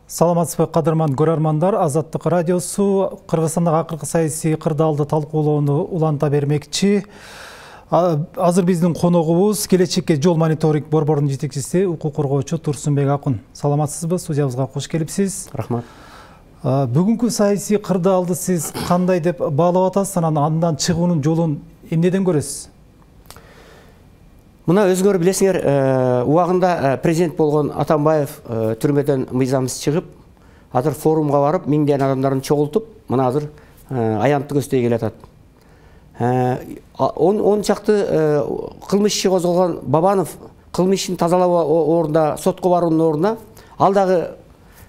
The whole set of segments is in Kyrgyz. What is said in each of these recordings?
Саламатсызбы кадырман көрөрмандар, Азаттык радиосу Кыргызстандагы акыркы саясий кырдаалды талкуулоону уланта бермекчи. Азыр биздин коногубуз келечекке жол мониторинг борборунун жетекчиси, укук коргоочу Турсунбек Акун. Саламатсызбы, студиябызга кош келипсиз. Рахмат. Бүгүнкү саясий кырдаалды сиз кандай деп баалап атасыз, андан чыгуунун жолун эмнеден көрөсүз? Мына өзгөр билесиңер, убагында президент болгон Атамбаев түрмөдөн мыйзамсыз чыгып, азыр форумга барып, миңдеген адамдарын чогултуп, мына азыр аянтты көздөй келатат. Он чакты кылмыш иши козголгон Бабанов кылмышын тазалоо орунда, сотко баруунун ордуна ал дагы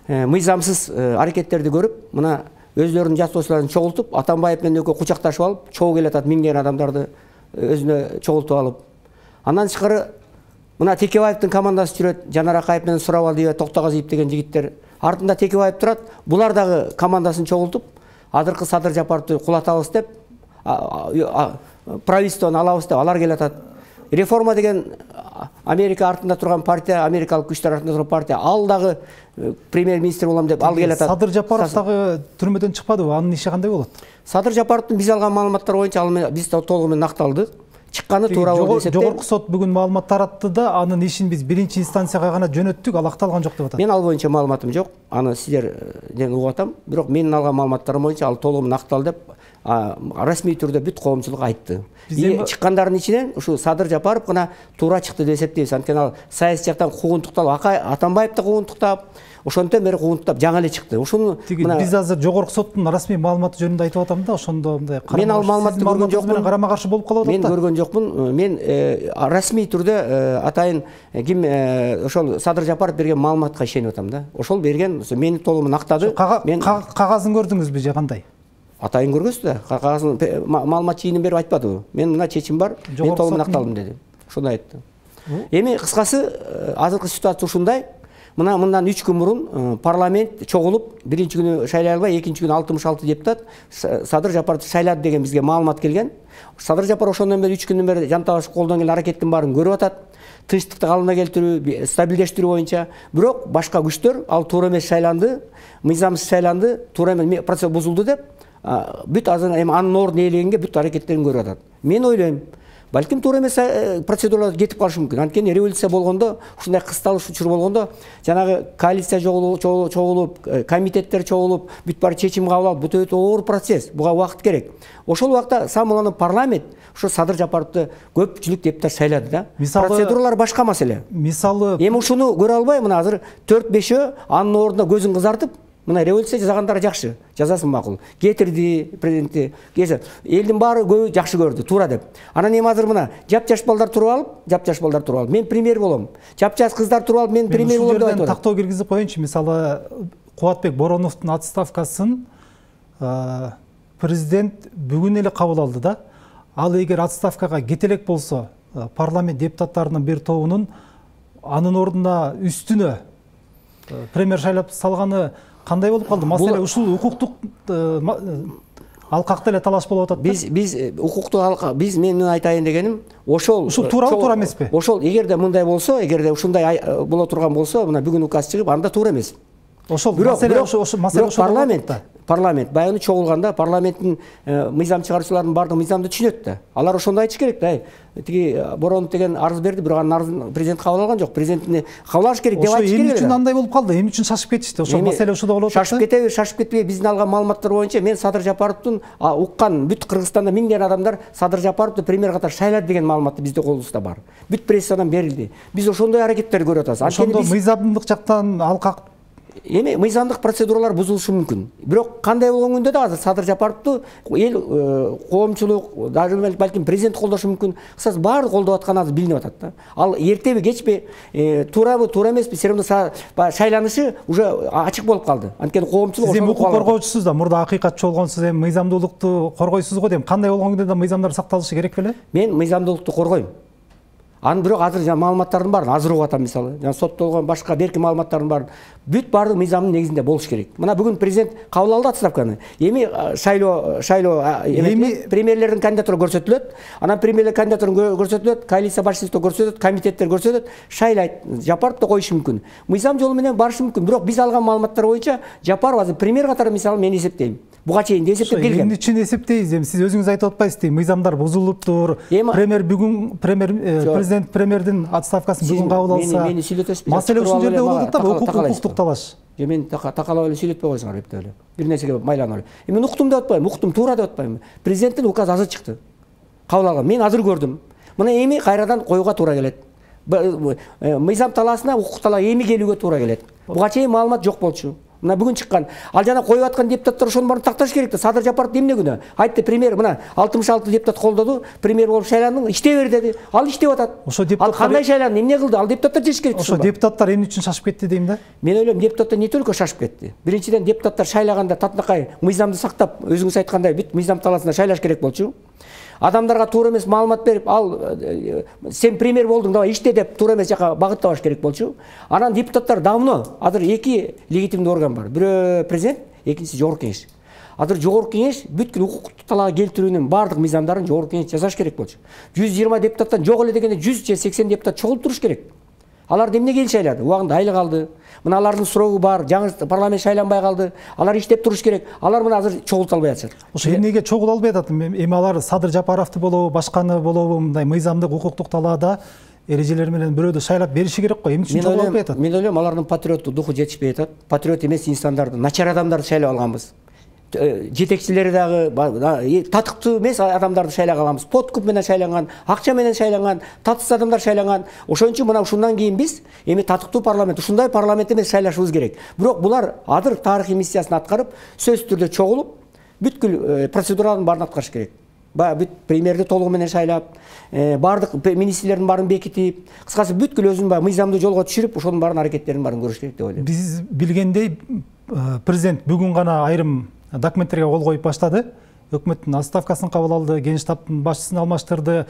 мыйзамсыз аракеттерди көрүп, мына өздөрүнүн жактоочуларын чогултуп, Атамбаев менен экөө кучакташып алып, чогуу келатат, миңдеген адамдарды өзүнө чогултуп алып. Андан тышкары мына Текебаевдин командасы жүрөт, Жанар Акаев менен Сурабалдиев, Токтогазиев деген жигиттер. Артында Текебаев турат, булар дагы командасын чогултуп, азыркы Садыр Жапаровду кулатабыз деп, правительствону алабыз деп алар келатат. Реформа деген Америка артында турган партия, америкалык күчтөр артында турган партия, ал дагы премьер-министр болом деп ал келатат. Садыр Жапаров дагы түрмөдөн чыкпадыбы? Анын иши кандай болот? Садыр Жапаровдун биз алган маалыматтар боюнча ал биз толугу менен акталды. Чыкканы туура болуп эсептейм. Жогорку сот бүгүн маалымат таратты да, анын ишин биз биринчи инстанцияга гана жөнөттүк, ал акталган жок деп атат. Мен ал боюнча маалыматым жок. Аны сиздерден угуп атам. Бирок менин алган маалыматтарым боюнча ал толугу менен акталды деп расмий түрдө бүт коомчулук айтты. Чыккандардын ичинен ушу Садыр Жапаров гана туура чыкты деп эсептейбиз. Анткени ал саясий жактан куугунтукталып, Атамбаев да куугунтуктап, ошондон бери куугунтуктап жаңы эле чыкты. Ушуну биз азыр жогорку соттун расмий маалыматы жөнүндө айтып атам да, ошондо мындай мен ал маалыматты көргөн жокмун. Карама каршы болуп калып атат. Мен көргөн жокмун. Мен расмий түрдө атайын ким ошол Садыр Жапаров берген маалыматка ишенип атам да. Ошол берген, мени толугу менен актады. Мен кагазын көрдүңүзбү же кандай? Атайын көргөнсүз да. Кагазын маалымат чийинин берип айтпадыбы? Мен мына чечим бар, мен толугу менен акталдым деди. Ошондой айтты. Эми кыскасы азыркы ситуация ушундай. Мына мындан 3 күн мурун парламент чогулуп, биринчи күнү шайлай албай, экинчи күнү 66 депутат Садыр Жапаровду шайлады деген бизге маалымат келген. Садыр Жапаров ошондон бери 3 күндөн бери жанталашып колдон келген аракеттин баарын көрүп атат. Тынчтыкты калыбына келтирүү, стабилдештирүү боюнча. Бирок башка күчтөр ал туура эмес шайланды, мыйзамсыз шайланды, туура эмес процесс бузулду деп бүт азыр эми анын ордун ээлегенге бүт аракеттерин көрүп атат. Мен ойлойм, балким туура эмес процедуралар кетип калышы мүмкүн. Анткени революция болгондо, ушундай кысталыш учур болгондо, жанагы коалиция чогулуп, комитеттер чогулуп, бүт баары чечим кабыл алып, бут өтө оор процесс. Буга убакыт керек. Ошол убакта самоланы парламент ушу Садыр Жапаровду көпчүлүк депутат шайлады да. Процедуралар башка маселе. Мисалы, эми ушуну көрө албай, мына азыр 4-5 анын ордуна көзүн кызартып, мына революция жасагандар жакшы, жазасын макул. Кетирди президентти, элдин баары көбү жакшы көрдү, туура деп. Анан эми азыр мына жап-жаш балдар туруп алып, мен премьер болом. Жап-жаш кыздар туруп алып, мен премьер болом деп айтып. Тактоо киргизип коеюнчу, мисалы, Кубатбек Бороновдун отставкасын президент бүгүн эле кабыл алды да. Ал эгер отставкага кете элек болсо, парламент депутаттарынын бир тобунун анын ордуна үстүнө премьер шайлап салганы кандай болуп калды? Маселе ушул укуктук алкакта эле талаш болуп атат. Биз укуктук алкак, мен айтайын дегеним, ушул туурабы, туура эмеспи? Ошол эгерде мындай болсо, эгерде ушундай боло турган болсо, мына бүгүн указ чыгып, анда туура эмес. Ошол маселе парламент баягы чогулганда парламенттин мыйзам чыгаруучулардын баардыгы мыйзамды түшүнөт да. Алар ошондой айтыш керек да. Тиги Боронов деген арыз берди, бирок анын арызын президент кабыл алган жок. Президентин кабыл алыш керек деп айтыш керек. Эмне үчүн андай болуп калды? Эмне үчүн шашып кетишти? Ошол маселе ушуда болуп атат. Шашып кетпей, биздин алган маалыматтар боюнча мен Садыр Жапаровдун уккан бүт Кыргызстанда миңдеген адамдар Садыр Жапаровду премьер катары шайлады деген маалыматты бизде колубузда бар. Бүт прессадан берилди. Биз ошондой аракеттер көрүп атабыз. Ошондо мыйзамдык жактан алкак эми мыйзамдык процедуралар бузулушу мүмкүн. Бирок кандай болгон күндө да азыр Садыр Жапаровду эл, коомчулук, даже балким президент колдошу мүмкүн. Кысасы баары колдоп атканы азыр билинип атат да. Ал эртеби, кечпи, туурабы, туура эмеспи, все равно шайланышы уже ачык болуп калды. Анткени коомчулук ошону укук коргоочусуз да, мурда акыйкатчы болгонсуз, эми мыйзамдуулукту коргойсуз го дейм. Кандай болгон күндө да мыйзамдар сакталышы керек беле? Мен мыйзамдуулукту коргойм. Анын бирок азыр жана маалыматтардын баарын азыр угуп атам, мисалы жана соттолгон башка берки маалыматтардын баарын бүт баардыгы мыйзамдын негизинде болуш керек. Мына бүгүн президент кабыл алды отставканы. Эми шайлоо премьерлердин кандидатурасы көрсөтүлөт. Анан премьерлер кандидатурасы көрсөтүлөт, коалиция башчысы көрсөтөт, комитеттер көрсөтөт, шайлайт. Жапаров да коюшу мүмкүн. Мыйзам жолу менен барышы мүмкүн. Бирок биз алган маалыматтар боюнча Жапаров азыр премьер катары, мисалы мен эсептейм. Буга чейин эсептеп келген. Эмне үчүн эсептейсиз? Сиз өзүңүз айтып атпайсызбы? Мыйзамдар бузулуптур. Президент премьердин отставкасын бүгүн кабыл алса. Маселе ушул жерде болуп атат, укуктук талаш. Мен такалап эле сүйлөтпөй койсоңор деп эле. Бир нерсеге майланып эле. Мен уктум деп атпайм, уктум туура деп атпайм. Президенттин указы азыр чыкты. Кабыл алган. Мен азыр көрдүм. Мына эми кайрадан коюуга туура келет. Мыйзам талаасына укук талаа эми келүүгө туура келет. Буга чейин маалымат жок болчу. Мына бүгүн чыккан. Ал жана коюп аткан депутаттар ошонун баарын такташ керек да. Садыр Жапаров эмне күнөө? Айтты премьер мына 66 депутат колдоду, премьер болуп шайландың, иштей бер деди. Ал иштеп атат. Ал кандай шайланды, эмне кылды? Ал депутаттар жеш керек. Ошо депутаттар эмне үчүн шашып кетти дейм да? Мен ойлойм, депутаттар не только шашып кетти. Биринчиден депутаттар шайлаганда татынакай мыйзамды сактап, өзүңүз айткандай бүт мыйзам талаасында шайлаш керек болчу. Адамдарга туура эмес маалымат берип, ал сен премьер болдуң, давай иште деп туура эмес жака багыттабаш керек болчу. Анан депутаттар давно, азыр эки легитимдүү орган бар. Бирөө президент, экинчиси жогорку кеңеш. Азыр жогорку кеңеш бүткүл укуктук талаага келтирүүнүн баардык мыйзамдарын жогорку кеңеш жасаш керек болчу. 120 депутаттан жок эле дегенде 100 же 80 депутат чогулуп туруш керек. Алар эмнеге эл шайлады? Убагында айлык алды. Мына алардын сурогу бар, жаңы парламент шайланбай калды. Алар иштеп туруш керек. Алар мына азыр чогулта албай атышат. Ошо эмнеге чогулта албай атат? Эми алар Садыр Жапаровду болобу, башканы болобу, мындай мыйзамдык укуктук талаада эрежелер менен бирөөдү шайлап бериши керек го. Эмне үчүн чогулта албай атат? Мен ойлойм, алардын патриоттук духу жетишпей атат. Патриот эмес инсандарды, начар адамдарды шайлап алганбыз. Жетекчилери дагы татыктуу эмес адамдарды шайлап алганбыз. Подкуп менен шайланган, акча менен шайланган, татыктуу адамдар шайланган. Ошон үчүн мына ушундан кийин биз эми татыктуу парламент, ушундай парламент эмес шайлашыбыз керек. Бирок булар азыр тарыхый миссиясын аткарып, сөзсүз түрдө чогулуп, бүткүл процедураларын баарын аткарыш керек. Бүт премьерди толугу менен шайлап, баардык министрлердин баарын бекитип, кыскасы бүткүл өзүнүн мыйзамдуу жолго түшүрүп, ошонун баарын аракеттерин баарын көрүш керек деп ойлойм. Биз билгендей, президент бүгүн гана айрым документтерге кол коюп баштады. Өкмөттүн отставкасын кабыл алды, Кеңеш штабтын башчысын алмаштырды.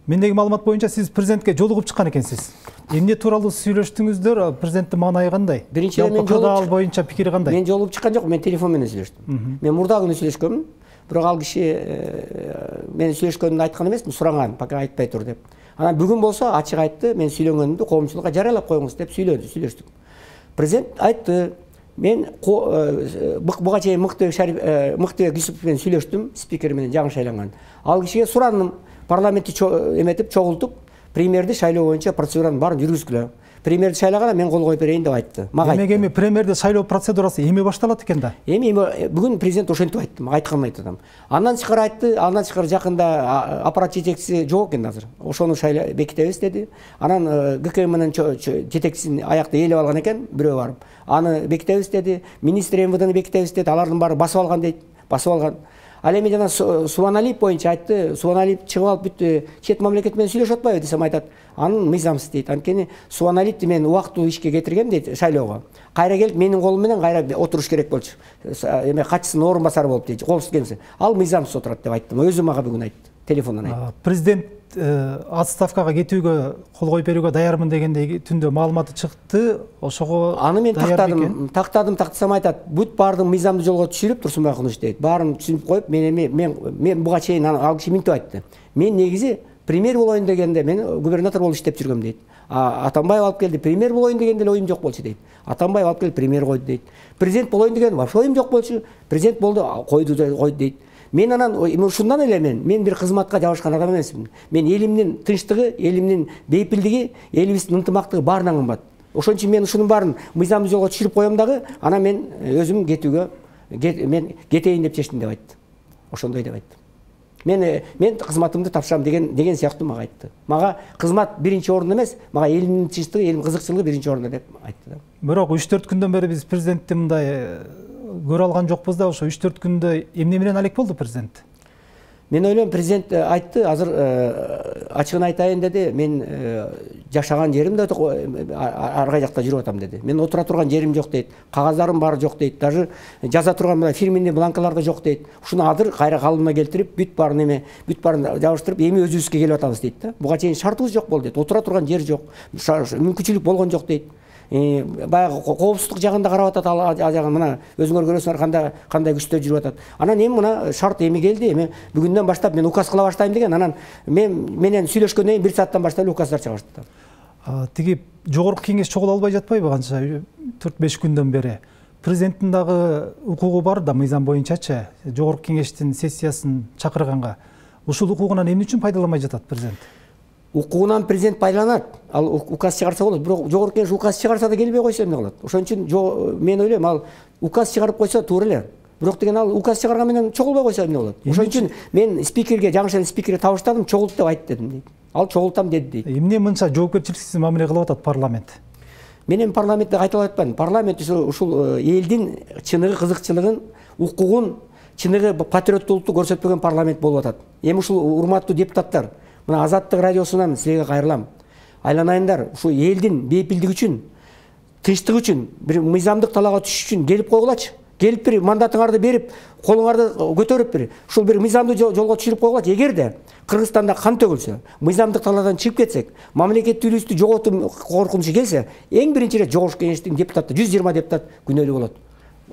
Мендеги маалымат боюнча сиз президентке жолугуп чыккан экенсиз. Эмне тууралуу сүйлөштүңүздөр? Президенттин маанайы кандай? Биринчиден мен ал боюнча пикири кандай? Мен жолугуп чыккан жокмун, мен телефон менен сүйлөштүм. Мен мурда күнү сүйлөшкөнмүн. Бирок ал киши мен сүйлөшкөнүмдү айткан эмесмин, сураган, пока айтпай тур деп. Анан бүгүн болсо ачык айтты, мен сүйлөгөнүмдү коомчулукка жарыялап коюңуз деп сүйлөштүк. Президент айтты, мен буга чейин Мыктыбек Юсупов менен сүйлөштүм, спикер менен жаңы шайланган. Ал кишиге сурандым, парламентти эметип чогултуп, премьерди шайлоо боюнча процедуранын баарын жүргүзгүлө. Премьерди шайлаганда мен кол коюп берейин деп айтты. Мага айтты. Эмнеге премьерди шайлоо процедурасы эми башталат экен да? Эми бүгүн президент ошентип айтты, мага айтканын айтып. Андан тышкары айтты, андан тышкары жакында аппарат жетекчиси жок экен азыр. Ошону бекитебиз деди. Анан ГКМнын жетекчисин аякта ээлеп алган экен, бирөө барып. Аны бекитебиз деди. Министр МВДны бекитебиз деди. Алардын баары басып алган дейт. Басып алган. Ал эми жана Субаналиев боюнча айтты. Субаналиев чыгып алып бүт чет мамлекет менен сүйлөшүп атпайбы десем айтат. Анын мыйзамсыз дейт. Анткени Субаналиевди мен убактылуу ишке кетиргем дейт шайлоого. Кайра келип менин колум менен кайра отуруш керек болчу. Эме катчысынын орун басары болуп дейт. Коопсуз келсе. Ал мыйзамсыз отурат деп айттым. Өзү мага бүгүн айтты. Телефондон айтты. Президент отставкага кетүүгө кол коюп берүүгө даярмын дегендей түндө маалыматы чыкты. Ошого аны мен тактасам айтат. Бүт баардык мыйзамдуу жолго түшүрүп Турсунбай Кунуш дейт. Баарын түшүнүп коюп, мен буга чейин ал киши минтип айтты. Мен негизи премьер болоюн дегенде мен губернатор болуп иштеп жүргөм дейт. Атамбаев алып келди, премьер болоюн дегенде эле оюм жок болчу дейт. Атамбаев алып келип премьер койду дейт. Президент болоюн деген вообще оюм жок болчу. Президент болду, койду дейт. Мен анан ушундан эле мен бир кызматка жабышкан адам эмесмин. Мен элимдин тынчтыгы, элимдин бейпилдиги, элибиздин ынтымактыгы баарынан кымбат. Ошон үчүн мен ушунун баарын мыйзамдуу жолго түшүрүп коем дагы, анан мен өзүм мен кетейин деп чечтим деп айтты. Ошондой деп айтты. Мен кызматымды тапшырам деген сыяктуу мага айтты. Мага кызмат биринчи орунда эмес, мага элимдин тынчтыгы, элимдин кызыкчылыгы биринчи орунда деп айтты да. Бирок 3-4 күндөн бери биз президентти мындай көрө алган жокпуз да, ошо 3-4 күндө эмне менен алек болду президент? Мен ойлойм, президент айтты, азыр ачыгын айтайын деди, мен жашаган жерим да аркай жакта жүрүп атам деди. Мен отура турган жерим жок дейт, кагаздарым баары жок дейт, даже жаза турган фирменный бланкалар да жок дейт. Ушуну азыр кайра калыбына келтирип, бүт баарын жабыштырып, эми өзүбүзгө келип атабыз дейт да. Буга чейин шартыбыз жок болду дейт, отура турган жер жок, мүмкүнчүлүк болгон жок дейт. Баягы коопсуздук жагында карап атат, ал жагын мына өзүңөр көрөсүңөр кандай күчтө жүрүп атат. Анан эми мына шарт эми келди, эми бүгүндөн баштап мен указ кыла баштайм деген. Анан менен сүйлөшкөндөн кийин 1 сааттан баштап указдар чыга баштады. Тиги жогорку кеңеш чогула албай жатпайбы канча 4-5 күндөн бери? Президенттин дагы укугу бар да, мыйзам боюнчачы, жогорку кеңештин сессиясын чакырганга. Ушул укугунан эмне үчүн пайдаланбай жатат президент? Укугунан президент пайдаланат, ал указ чыгарса болот. Бирок жогорку кеңеш указ чыгарса да келбей койсо эмне кылат? Ошон үчүн мен ойлойм, ал указ чыгарып койсо туура эле. Бирок деген ал указ чыгарган менен чогулбай койсо эмне болот? Ошон үчүн мен спикерге, жаңышыл спикерге табыштадым, чогулт деп айт дедим дейт. Ал чогултам деди дейт. Эмне мынча жоопкерчиликсиз мамиле кылып атат парламент? Мен эми парламентте кайталап атпадым. Парламент ушул элдин чыныгы кызыкчылыгын, укугун, чыныгы патриоттуулукту көрсөтпөгөн парламент болуп атат. Эми ушул урматтуу депутаттар, мына Азаттык радиосунан силерге кайрылам. Айланайындар, ушу элдин бейпилдиги үчүн, тынчтыгы үчүн, бир мыйзамдык талаага түшүш үчүн келип койгулачы. Келип бир мандатыңарды берип, колуңарды көтөрүп бир, ушул бир мыйзамдуу жолго түшүрүп койгулачы. Эгерде Кыргызстанда кан төгүлсө, мыйзамдык талаадан чыгып кетсек, мамлекеттүүлүктү жоготуу коркунучу келсе, эң биринчи ирет жогорку кеңештин депутаты, 120 депутат күнөөлүү болот.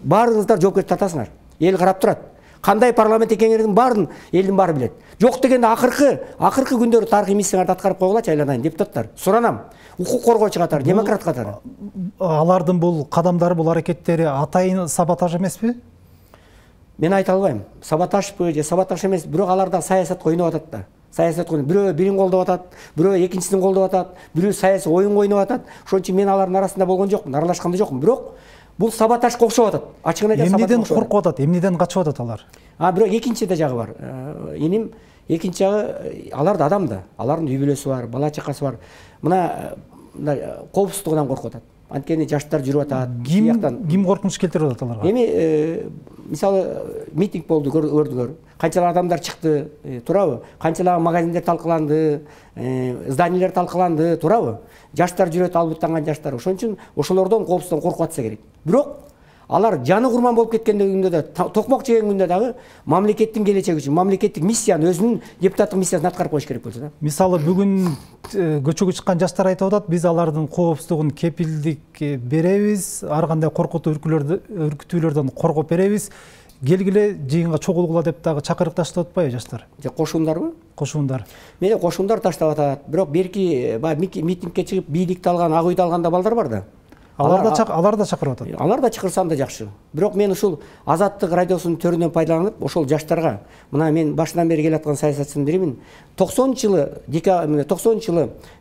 Баарыңыздар жоопкерчилик тартасыңар. Эл карап турат. Кандай парламент экендигин баарын элдин баары билет. Жок дегенде акыркы күндөрү тарыхый миссияңарды аткарып койгулачы, айланайын депутаттар. Суранам. Укук коргоочу катары, демократ катары. Алардын бул кадамдары, бул аракеттери атайын саботаж эмеспи? Мен айта албайм. Саботажбы же саботаж эмес, бирок аларда саясатка ойноп атат да. Саясат ойноп, бирөө бирин колдоп атат, бирөө экинчисин колдоп атат, бирөө саясий оюн ойноп атат. Ошон үчүн мен алардын арасында болгон жокмун, аралашкан да жокмун. Бирок бул саботажга окшоп атат. Ачыгын айтканда эмнеден коркуп атат, эмнеден качып атат алар? Бирок экинчи да жагы бар. Иним экинчи жагы, алар да адам да. Алардын үй бүлөсү бар, бала чакасы бар. Мына коопсуздугунан коркуп атат. Анткени жаштар жүрүп атат. Ким коркунуч келтирип атат аларга? Эми мисалы митинг болду, көрдүңөр. Канчалык адамдар чыкты, туурабы? Канчалык магазиндер талкаланды, зданиялер талкаланды, туурабы? Жаштар жүрөт, албыттанган жаштар. Ошон үчүн ошолордон коопсуздугун коркуп атса керек. Бирок алар жаны курман болуп кеткендегинде да, токмок жеген күндө дагы мамлекеттин келечеги үчүн, мамлекеттик миссияны, өзүнүн депутаттык миссиясын аткарып коюш керек болчу да. Мисалы бүгүн көчөгө чыккан жаштар айтып атат, биз алардын коопсуздугун кепилдик беребиз, ар кандай коркутуу үркүтүүлөрдөн коргоп беребиз. Келгиле жыйынга чогулгула деп дагы чакырык таштап атпайбы жаштар? Кошуундарбы? Кошуундар. Мени кошуундар таштап атат. Бирок берки митингге чыгып бийликти алган, ак үйдү алган да балдар бар да. Алар да чакырып атат. Алар да чакырсам да жакшы. Бирок мен ушул Азаттык радиосунун төрүнөн пайдаланып, ошол жаштарга, мына мен башынан бери келаткан саясатчынын биримин. 90-жылы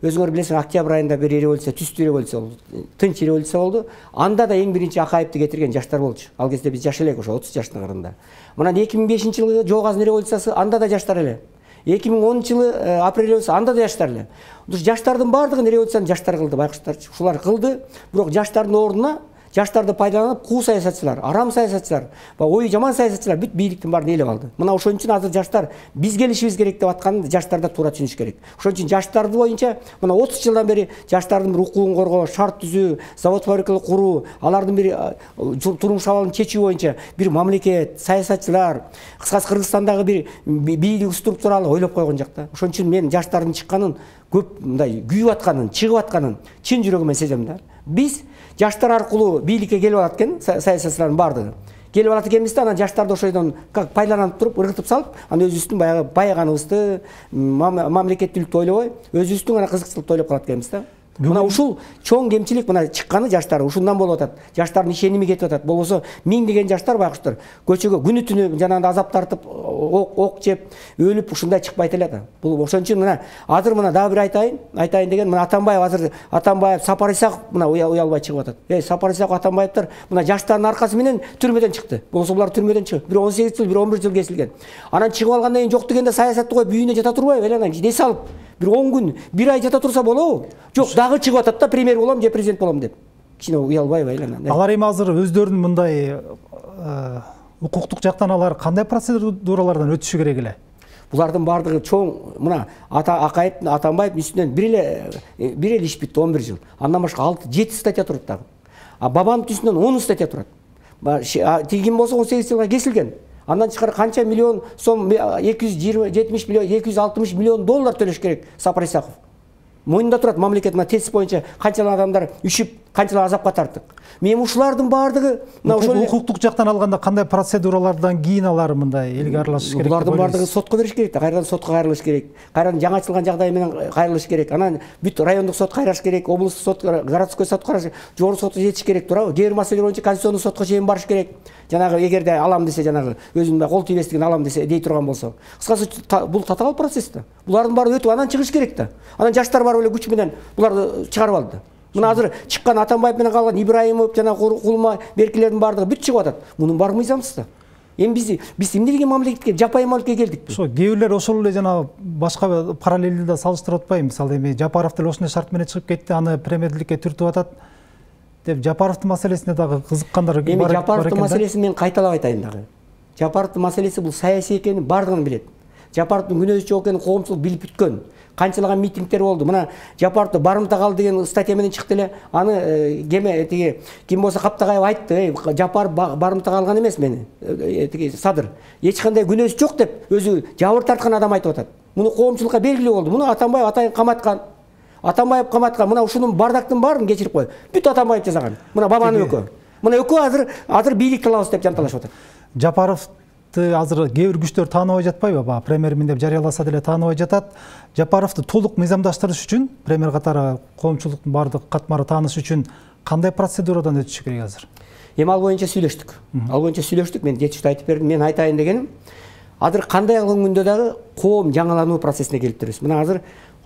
өзүңөр билесиң, октябрь айында бир революция, түстүү революция болду. Тынч революция болду. Анда да эң биринчи Акаевди кетирген жаштар болчу. Ал кезде биз жаш элек, ошо 30 жаштын кырында. Мына 2005-жылы Жоо Казын революциясы, анда да жаштар эле. 2010-жылы апрель революциясы, анда да жаштар эле. Жаштардын баардыгын революцияны жаштар кылды, байкуштар. Ушулар кылды. Бирок жаштардын ордуна жаштарды пайдаланып, куу саясатчылар, арам саясатчылар, ою жаман саясатчылар бүт бийликтин баарын ээлеп алды. Мына ошон үчүн азыр жаштар биз келишибиз керек деп атканын жаштар да туура түшүнүш керек. Ошон үчүн жаштарды боюнча мына 30 жылдан бери жаштардын бир укугун коргоо, шарт түзүү, завод фабрикалар куруу, алардын бир турмуш абалын чечүү боюнча бир мамлекет, саясатчылар, кыскасы Кыргызстандагы бир бийлик структуралы ойлоп койгон жок да. Ошон үчүн мен жаштардын чыкканын, көп мындай күйүп атканын, чыгып атканын чын жүрөгүмөн сезем да. Биз жаштар аркылуу бийликке келип алат экен, саясатчылардын баардыгы. Келип алат экенбиз да, анан жаштарды ошойдон пайдаланып туруп, ыргытып салып, анан өзүбүздүн баягы байыганыбызды, мамлекеттүүлүктү ойлобой, өзүбүздүн гана кызыкчылыкты ойлоп калат экенбиз да. Мына ушул чоң кемчилик, мына чыкканы жаштар ушундан болуп атат. Жаштардын ишеними кетип атат. Болбосо миңдеген жаштар байкуштар көчөгө күнү түнү жанагындай азап тартып, ок жеп, өлүп ушундай чыкпайт эле да. Бул ошон үчүн мына азыр мына дагы бир айтайын деген, мына Атамбаев, Сапар Исаков мына уялбай чыгып атат. Сапар Исаков, Атамбаевдер мына жаштардын аркасы менен түрмөдөн чыкты. Болбосо булар түрмөдөн чыгып, бир 18 жыл, бир 11 жыл кесилген. Анан чыгып алгандан кийин жок дегенде саясатты коюп үйүнө жата турбайбы эле, анан дес алып бир 10 күн, бир ай жата турса болобу? Жок, дагы чыгып атат да, премьер болом же президент болом деп. Кичине уялбайбы айланан. Алар эми азыр өздөрүнүн мындай укуктук жактан алар кандай процедуралардан өтүшү керек эле? Булардын бардыгы чоң мына Акаевдин, Атамбаевдин үстүнөн бир эле иш бүттү 11 жыл. Андан башка 6-7 статья турат дагы. Бабановдун үстүнөн 10 статья турат. Тигин болсо 18 жылга кесилген. Андан тышкары канча миллион сом 270 миллион, 260 миллион доллар төлөш керек Сапар Исаков. Мойнунда турат мамлекет мына тест боюнча канчалык адамдар үшүп, канчалык азапка тартты. Мен ушулардын баардыгы мына ошол укуктук жактан алганда кандай процедуралардан кийин алар мындай элге аралашыш керек? Булардын баардыгы сотко бериш керек да, кайрадан сотко кайрылыш керек. Кайрадан жаңы ачылган жагдай менен кайрылыш керек. Анан бүт райондук сот кайраш керек, облустук сот, городской сот кайраш, жогорку сотко жетиш керек, туурабы? Кээ бир маселелер боюнча конституциондук сотко чейин барыш керек. Жанагы эгерде алам десе, жанагы өзүнүн кол тийбестигин алам десе, дей турган болсо. Кыскасы бул татаал процесс да. Булардын баары өтүп анан чыгыш керек да. Анан жаштар бар эле күч менен буларды чыгарып алды. Мына азыр чыккан Атамбаев менен калган Ибраимов жана Кулма Беркилердин баардыгы бүт чыгып атат. Мунун баары мыйзамсыз да. Эми биз эмнеге мамлекетке жапайы мамлекетке келдик? Ошо кээ бирлер ошол эле жана башка параллелди да салыштырып атпайбы? Мисалы эми Жапаров деле ошондой шарт менен чыгып кетти, аны премьерликке түртүп атат деп Жапаровдун маселесине дагы кызыккандар бар экен. Эми Жапаровдун маселесин мен кайталап айтайын дагы. Жапаровдун маселеси бул саясий экенин баардыгын билет. Жапаровдун күнөөсү жок экенин коомчулук билип бүткөн. Канчалаган митингдер болду. Мына Жапаровду барымта кал деген статья менен чыкты эле. Аны ким болсо Каптагаев айтты, Жапаров барымта калган эмес мени. Садыр. Эч кандай күнөөсү жок деп өзү жабыр тарткан адам айтып атат. Муну коомчулукка белгилүү болду. Муну Атамбаев атайын каматкан. Атамбаев каматкан. Мына ушунун бардактын баарын кечирип кой. Бүт Атамбаев жасаган. Мына Бабанов экөө. Мына экөө азыр бийлик талабыз деп жанталашып атат. Жапаров азыр кээ бир күчтөр тааныбай жатпайбы? Премьермин деп жарыяласа деле тааныбай жатат. Жапаровду толук мыйзамдаштырыш үчүн, премьер катары коомчулуктун баардык катмары тааныш үчүн кандай процедурадан өтүш керек азыр? Эми ал боюнча сүйлөштүк. Мен жетиштүү айтып бердим. Мен айтайын дегеним, азыр кандай күндө дагы коом жаңылануу процессине келип турабыз. Мына азыр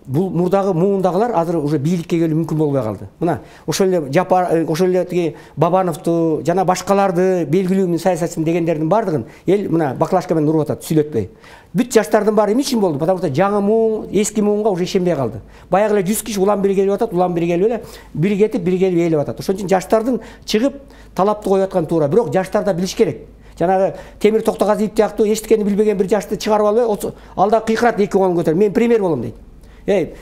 бул мурдагы муундагылар азыр уже бийликке келүү мүмкүн болбой калды. Мына ошол эле тиги Бабановду жана башкаларды белгилүү саясатчымын дегендердин баардыгын эл мына баклажка менен уруп атат, сүйлөтпөй. Бүт жаштардын баары эмне үчүн болду? Потому что жаңы муун, эски муунга уже ишенбей калды. Баягы эле 100 киши улам бир келип атат, улам бир келип эле бир кетип, бир келип ээлеп атат. Ошон үчүн жаштардын чыгып талапты коюп аткан туура. Бирок жаштар да билиш керек. Жанагы Темир Токтогазиев сыяктуу эчтекени билбеген бир жашты чыгарып албай, алда кыйкырат эки колун көтөрүп, мен премьер болом дейт.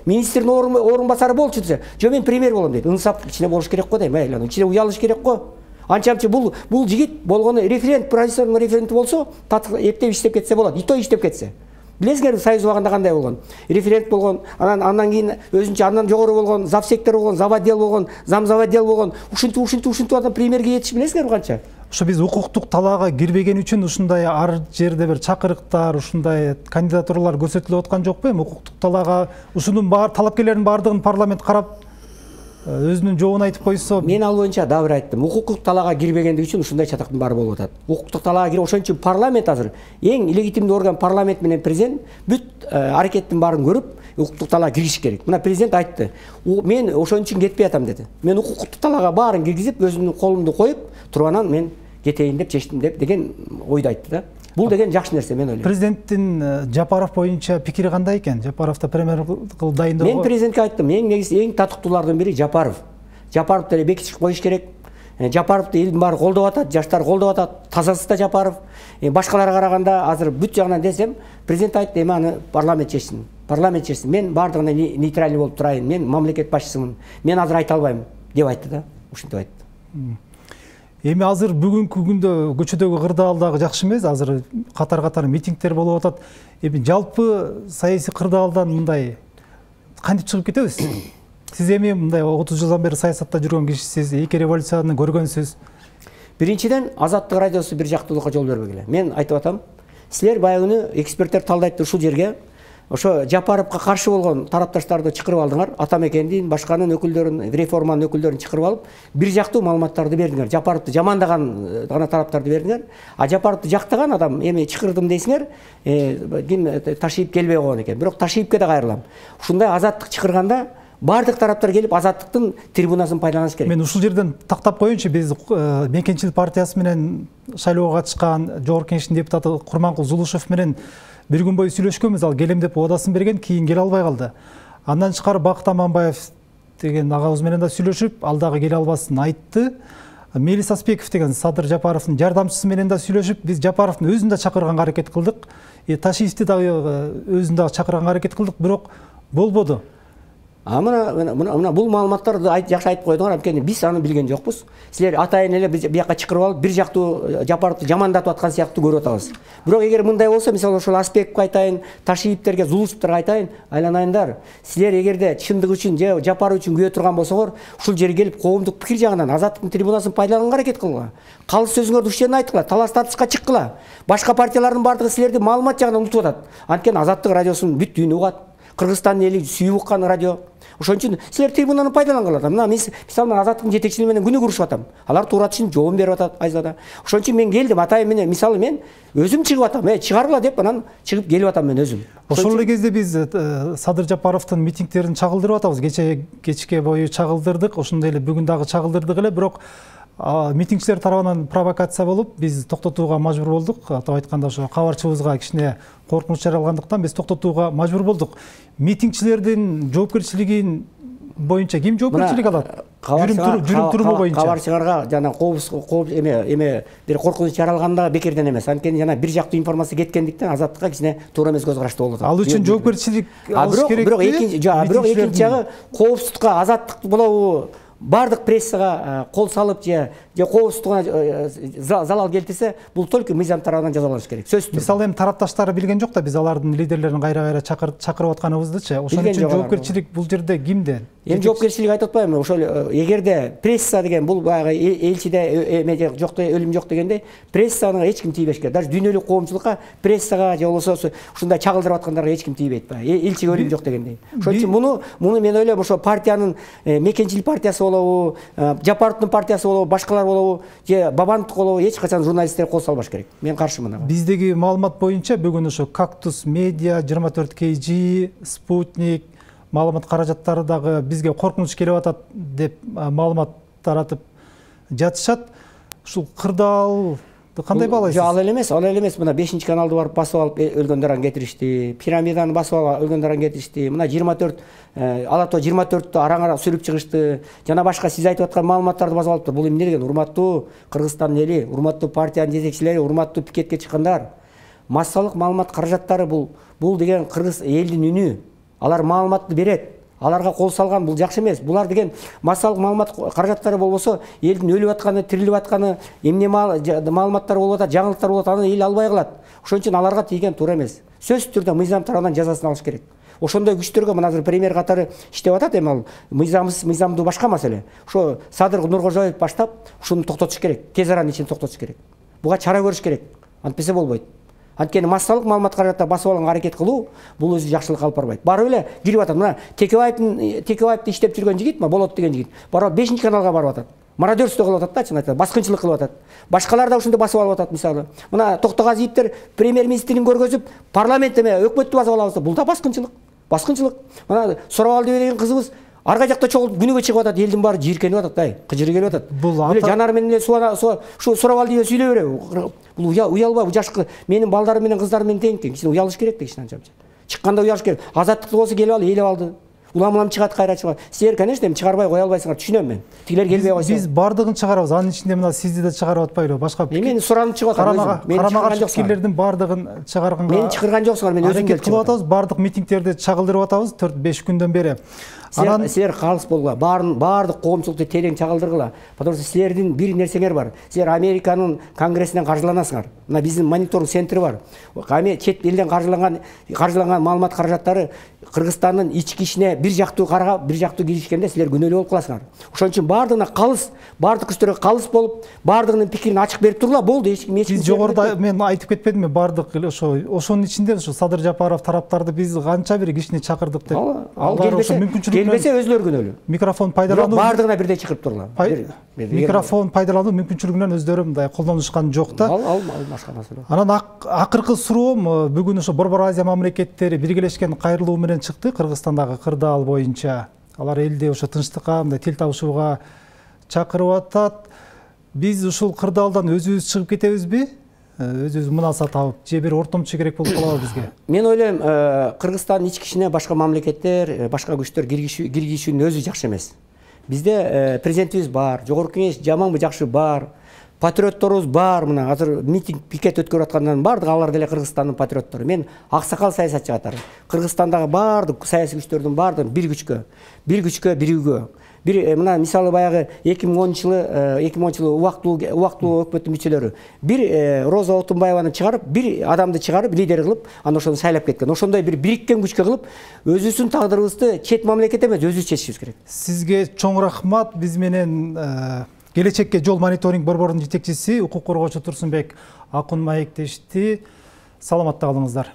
Министрдин орун басары болчу десе, жо мен премьер болом дейт. Инсап ичине болуш керек го дейм, аны ичине уялыш керек го. Анчамчы бул жигит болгону референт, профессордун референти болсо, эптеп иштеп кетсе болот. И то иштеп кетсе. Билесиңерби, Союз убагында кандай болгон? Референт болгон, андан кийин өзүнчө андан жогору болгон, завсектор болгон, заводдел болгон, замзаводдел болгон. Ушинтип адам премьерге жетиш билесиңерби канча? Ошо биз укуктук талаага кирбеген үчүн ушундай ар жерде бир чакырыктар, ушундай кандидатуралар көрсөтүлүп аткан жокпу? Эми укуктук талаага ушунун талапкерлердин баардыгын парламент карап өзүнүн жообун айтып койсо, мен ал боюнча дагы бир айттым. Укуктук талаага кирбегендиги үчүн ушундай чатактын баары болуп атат. Укуктук талаага кирип, ошон үчүн парламент азыр эң легитимдүү орган парламент менен президент бүт аракеттин баарын көрүп, укуктук талаага киргизиш керек. Мына президент айтты. Мен ошон үчүн кетпей атам деди. Мен укуктук талаага баарын киргизип, өзүмдүн колумду коюп, турганан мен кетейин деп чечтим деп деген ойду айтты да. Бул деген жакшы нерсе, мен ойлойм. Президенттин Жапаров боюнча пикири кандай экен? Жапаровду премьер кылып дайындоого. Мен президентке айттым, эң татыктуулардын бири Жапаров. Жапаровду эле бекитип коюш керек. Жапаровду элдин баары колдоп атат, жаштар колдоп атат, тазасы да Жапаров. Башкаларга караганда азыр бүт жагынан десем, президент айтты, эми аны парламент чечсин. Парламент чечсин. Мен баардыгына нейтралдуу болуп турайын. Мен мамлекет башчысымын. Мен азыр айта албайм деп айтты да. Ушинтип айтты. Эми азыр бүгүнкү күндө көчөдөгү кырдаалдагы жакшы эмес, азыр катар митингдер болуп атат. Эми жалпы саясий кырдаалдан мындай кантип чыгып кетебиз? Сиз эми мындай 30 жылдан бери саясатта жүргөн кишисиз, эки революцияны көргөнсүз. Биринчиден, Азаттык радиосу бир жактуулукка жол бербегиле. Мен айтып атам, силер баягы эксперттер талдайт ушул жерге ошо Жапаровго каршы болгон тарапташтарды чакырып алдыңар, Атамекендин, башканын өкүлдөрүн, реформанын өкүлдөрүн чакырып алып, бир жактуу маалыматтарды бердиңер. Жапаровду жамандаган гана тараптарды бердиңер. А Жапаровду жактаган адам эми чакырдым дейсиңер, Ташиев келбей койгон экен. Бирок Ташиевке да кайрылам. Ушундай Азаттык чакырганда бардык тараптар келип Азаттыктын трибунасын пайдаланыш керек. Мен ушул жерден тактап коеюнчу, биз Мекенчил партиясы менен шайлоого катышкан Жогорку Кеңештин депутаты Курманкул Зулушев менен бир күн бою сүйлөшкөнбүз, ал келем деп убадасын берген, кийин келе албай калды. Андан тышкары Бакыт Аманбаев деген агабыз менен да сүйлөшүп, ал дагы келе албасын айтты. Мелис Аспеков деген Садыр Жапаровдун жардамчысы менен да сүйлөшүп, биз Жапаровдун өзүн да чакырганга аракет кылдык. Ташиевти дагы өзүн дагы чакырганга аракет кылдык, бирок болбоду. Мына бул маалыматтарды жакшы айтып койдуңар, анткени биз аны билген жокпуз. Силер атайын эле бияка чакырып алып, бир жактуу Жапаровду жамандатып аткан сыяктуу көрүп атабыз. Бирок эгер мындай болсо, мисалы ошол Аспековго айтайын, Ташиевтерге, Зулусовторго айтайын, айланайындар. Силер эгерде чындык үчүн же Жапаров үчүн күбө турган болсоңор, ушул жерге келип коомдук пикир жагынан Азаттыктын трибунасын пайдаланганга аракет кылгыла. Калыс сөзүңөрдү ушул жерден айткыла, талаш тартышка чыккыла. Башка партиялардын бардыгы силерди маалымат жагынан унутуп атат. Анткени Азаттык радиосунун бүт дүйнө угат. Кыргызстандын эли сүйүп уккан радио. Ошон үчүн силер трибунаны пайдалангыла. Мына мисалы Азаттыктын жетекчилери менен күнү күрүшүп атам. Алар туура түшүнүп жооп берип атат айзада. Ошон үчүн мен келдим, атайын менен мисалы мен өзүм чыгып атам, чыгаргыла деп анан чыгып келип атам мен өзүм. Ошол эле кезде биз Садыр Жапаровдун митингдерин чагылдырып атабыз. Кечке бою чагылдырдык, ошондой эле бүгүн дагы чагылдырдык эле, бирок митингчилер тарабынан провокация болуп, биз токтотууга мажбур болдук. Атап айтканда ошо кабарчыбызга кичине коркунуч жаралгандыктан биз токтотууга мажбур болдук. Митингчилердин жоопкерчилигин боюнча ким жоопкерчилик алат? Жүрүм туруму боюнча. Кабарчыларга жана бир коркунуч жаралганда бекерден эмес. Анткени жана бир жактуу информация кеткендиктен Азаттыкка кичине туура эмес көз карашты болуп атат. Ал үчүн жоопкерчилик алыш керек. Бирок экинчи жагы коопсуздукка Азаттык болобу, бардык прессага кол салып же коопсуздугуна залал келтирсе, бул только мыйзам тарабынан жазаланыш керек. Сөзсүз. Мисалы эми тарапташтары билген жок да, биз алардын лидерлерин кайра чакырып атканыбыздычы. Ошон үчүн жоопкерчилик бул жерде кимде? Эми жоопкерчилик айтып атпаймынбы? Ошол эгерде пресса деген бул баягы элчиде эме жок, өлүм жок дегендей, прессаны эч ким тийбеш керек. Даже дүйнөлүк коомчулукка, прессага же болбосо ушундай чагылдырып аткандарга эч ким тийбейт. Элчиге өлүм жок дегендей. Ошон үчүн муну мен ойлойм, ошо партиянын Мекенчил партиясы болобу, Жапаровдун партиясы болобу, башкалар болобу, же Бабановдук болобу, эч качан журналисттер кол салбаш керек. Мен каршымын ага. Биздеги маалымат боюнча бүгүн ошо Кактус Медиа, 24 KG, Спутник маалымат каражаттары дагы бизге коркунуч келип атат деп маалымат таратып жатышат. Ушул кырдаал кандай баалайсыз? Ал эле эмес. Мына 5-чи каналды барып басып алып өлгөндөрүн кетиришти. Пирамиданы басып алып өлгөндөрүн кетиришти. Мына 24 Алато 24-тө араң-араң сүрүп чыгышты. Жана башка сиз айтып аткан маалыматтарды басып алыптыр. Бул эмне деген? Урматтуу Кыргызстандын эли, урматтуу партиянын жетекчилери, урматтуу пикетке чыккандар. Массалык маалымат каражаттары бул деген кыргыз элдин үнү. Алар маалыматты берет. Аларга кол салган бул жакшы эмес. Булар деген массалык маалымат каражаттары болбосо, элдин өлүп атканы, тирилип атканы, эмне маалыматтар болуп атат, жаңылыктар болуп атат, аны эл албай калат. Ошон үчүн аларга тийген туура эмес. Сөзсүз түрдө мыйзам тарабынан жазасын алыш керек. Ошондой күчтөргө мына азыр премьер катары иштеп атат. Эми ал мыйзамдуу башка маселе. Ошо Садыр Нуркожоев баштап, ушуну токтотуш керек. Тез аранын ичинде токтотуш керек. Буга чара көрүш керек. Антпесе болбойт. Анткени массалык маалымат каражаттар басып алганга аракет кылуу бул өзү жакшылык алып барбайт. Барып эле кирип атат. Мына Текебаевди иштеп жүргөн жигит, Болот деген жигит, барып 5-чи каналга барып атат. Мародерство кылып атат да, чын айтат, баскынчылык кылып атат. Башкалар да ушундай басып алып атат мисалы. Мына Токтогазиевдер премьер-министрин көргөзүп, парламент эме өкмөттү басып алабыз. Бул да баскынчылык. Мына Сурабалды деген кызыбыз арга жакта чогулуп күнүгө чыгып атат, элдин баары жийиркенип атат, кыжыры келип атат. Бул жанар менен ушу Сурабалды деп сүйлөй береби? Бул уялбай, жашкы менин балдарым менен кыздарым менен тең, кичине уялыш керек да, кичине анча. Чыкканда уялыш керек. Азаттыкты болсо келип алып, ээлеп алды. Улам чыгат, кайра чыгат. Силер, конечно, эми чыгарбай кое албайсыңар, түшүнөм мен. Тигилер келбей койсо. Биз бардыгын чыгарабыз. Анын ичинде мына сизди да чыгарып атпайлыбы? Башка мен суранып чыгып атам. Карама пикирлердин бардыгын чыгарганга. Мен чыгарган жоксуңар, мен өзүм келип чыгып атабыз. Бардык митингдерди чагылдырып атабыз 4-5 күндөн бери. Силер калыс болгула, бардык коомчулукту терең чагылдыргыла. Потому что силердин бир нерсеңер бар. Силер Американын конгрессинен каржыланасыңар. Мына биздин мониторинг центри бар. Чет элден каржыланган маалымат каражаттары Кыргызстандын ички ишине бир жактуу карап, бир жактуу киришкенде силер күнөөлүү болуп каласыңар. Ошон үчүн бардыгына калыс, бардык күчтөргө калыс болуп, бардыгынын пикирин ачык берип турула, болду. Биз жогоруда мен айтып кетпедимби, бардык ошонун ичинде Садыр Жапаров тараптарды биз канча бир кишини чакырдык деп. Ал келбесе өзлөрү күнөөлүү. Микрофон пайдалануу бардыгына бирдей чыгып турула. Микрофон пайдалануу мүмкүнчүлүгүнөн өздөрү мындай колдонушкан жок да. Ал башка маселе. Анан акыркы суроом бүгүн ошо Борбор Азия мамлекеттери биргелешкен кайрылуу менен чыкты Кыргызстандагы кырдаал боюнча. Алар элди ошо тынчтыкка, мындай тил табышууга чакырып атат. Биз ушул кырдаалдан өзүбүз чыгып кетебизби? Өзүбүз мунаса табып, же бир ортомчу керек болуп калабы бизге? Мен ойлойм, Кыргызстандын ички ишине башка мамлекеттер, башка күчтөр киргизүүнүн өзү жакшы эмес. Бизде президентибиз бар, жогорку кеңеш жаманбы жакшы бар. патриотторубуз бар, мына азыр митинг, пикет өткөрүп аткандан бардык алар деле Кыргызстандын патриоттору. Мен аксакал саясатчы катары Кыргызстандагы бардык саясий күчтөрдүн баардыгын бир күчкө бирүүгө. Бир мына мисалы баягы 2010-жылы убактылуу өкмөттүн мүчөлөрү бир Роза Отунбаеваны чыгарып, бир адамды чыгарып, лидер кылып, анан ошону шайлап кеткен. Ошондой бир бириккен күчкө кылып, өзүбүздүн тагдырыбызды чет мамлекет эмес, өзүбүз чечишибиз керек. Сизге чоң рахмат. Биз менен Келечекке жол мониторинг борборунун жетекчиси, укук коргоочу Турсунбек Акун маектешти. Саламатта калыңыздар.